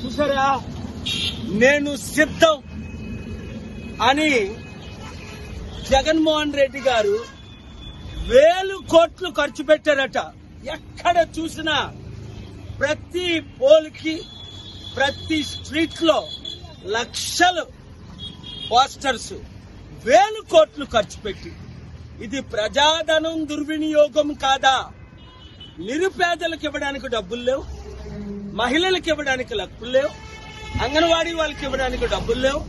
చూసారా, నేను సిద్ధం అని జగన్మోహన్ రెడ్డి గారు 1000 కోట్లు ఖర్చు పెట్టారట. ఎక్కడ చూసినా ప్రతి పోల్కి ప్రతి స్ట్రీట్ లో లక్షలు పోస్టర్స్, 1000 కోట్లు ఖర్చు పెట్టి. ఇది ప్రజాధనం దుర్వినియోగం కాదా? నిరుపేదలకు ఇవ్వడానికి డబ్బులు లేవు, మహిళలకు ఇవ్వడానికి డబ్బులు లేవు, అంగన్వాడీ వాళ్ళకి ఇవ్వడానికి డబ్బులు లేవు,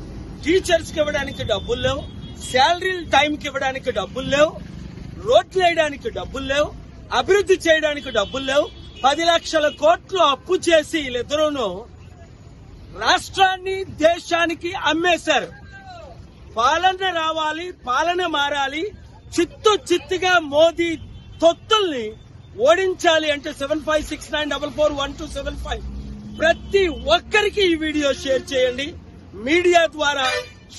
టీచర్స్ కి ఇవ్వడానికి డబ్బులు లేవు, శాలరీలు టైంకి ఇవ్వడానికి డబ్బులు లేవు, రోడ్లు వేయడానికి డబ్బులు లేవు, అభివృద్ధి చేయడానికి డబ్బులు లేవు. 10 లక్షల కోట్లు అప్పు చేసి వీళ్ళిద్దరూను రాష్ట్రాన్ని దేశానికి అమ్మేశారు. పాలన రావాలి, పాలన మారాలి, చిత్తుగా మోదీ తొత్తుల్ని ఓడించాలి అంటే 7569441275 ప్రతి ఒక్కరికి ఈ వీడియో షేర్ చేయండి, మీడియా ద్వారా,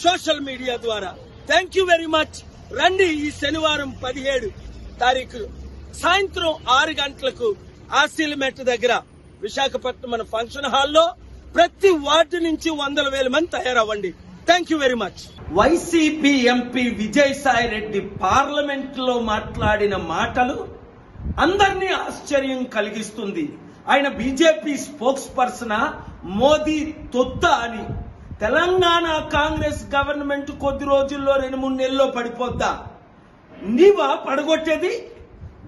సోషల్ మీడియా ద్వారా. Thank you very much. రండి, ఈ శనివారం 17 తారీఖు సాయంత్రం 6 గంటలకు ఆసిల్మెట్ దగ్గర విశాఖపట్నం మన ఫంక్షన్ హాల్లో ప్రతి వార్డు నుంచి 100,000 మంది తయారవ్వండి. Thank you very much. YCP MP Vijayasai Reddy parliament లో మాట్లాడిన మాటలు అందరినీ ఆశ్చర్యం కలిగిస్తుంది. ఆయన బీజేపీ స్పోక్స్ పర్సన్, మోదీ తొత్త అని. తెలంగాణ కాంగ్రెస్ గవర్నమెంట్ కొద్ది రోజుల్లో 2-3 నెలల్లో పడిపోద్దా? నీవా పడగొట్టేది?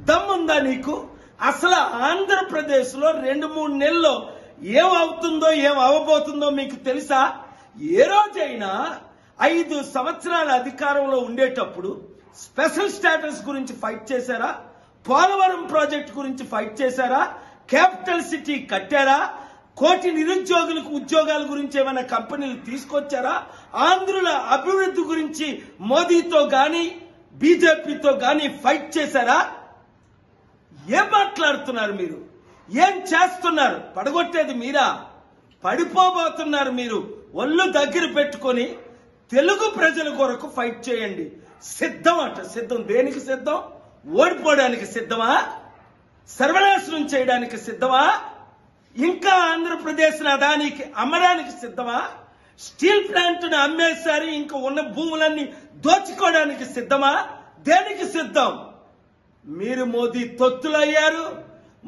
దమ్ముందా నీకు? అసలు ఆంధ్రప్రదేశ్ లో 2-3 నెలల్లో ఏమవుతుందో ఏం అవబోతుందో మీకు తెలుసా? ఏ రోజైనా 5 సంవత్సరాల అధికారంలో ఉండేటప్పుడు స్పెషల్ స్టేటస్ గురించి ఫైట్ చేశారా? పోలవరం ప్రాజెక్టు గురించి ఫైట్ చేశారా? క్యాపిటల్ సిటీ కట్టారా? 1 కోటి నిరుద్యోగులకు ఉద్యోగాల గురించి ఏమైనా కంపెనీలు తీసుకొచ్చారా? ఆంధ్రుల అభివృద్ధి గురించి మోదీతో గాని బీజేపీతో గాని ఫైట్ చేశారా? ఏం మాట్లాడుతున్నారు మీరు? ఏం చేస్తున్నారు? పడగొట్టేది మీరా? పడిపోబోతున్నారు మీరు. ఒళ్ళు దగ్గర పెట్టుకొని తెలుగు ప్రజల కొరకు ఫైట్ చేయండి. సిద్ధం అట. సిద్ధం దేనికి సిద్ధం? ఓడిపోవడానికి సిద్ధమా? సర్వనాశనం చేయడానికి సిద్ధమా? ఇంకా ఆంధ్రప్రదేశ్ అదానికి అమ్మడానికి సిద్ధమా? స్టీల్ ప్లాంట్ ను అమ్మేశారు, ఇంకా ఉన్న భూములన్నీ దోచుకోవడానికి సిద్ధమా? దేనికి సిద్ధం? మీరు మోదీ తొత్తులయ్యారు.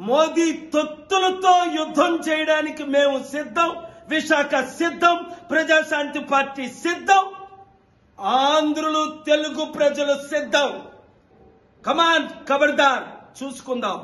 మోదీ తొత్తులతో యుద్ధం చేయడానికి మేము సిద్ధం. విశాఖ సిద్ధం, ప్రజాశాంతి పార్టీ సిద్ధం, ఆంధ్రులు తెలుగు ప్రజలు సిద్ధం. కమాన్, ఖబర్దార్, చూసుకుందాం.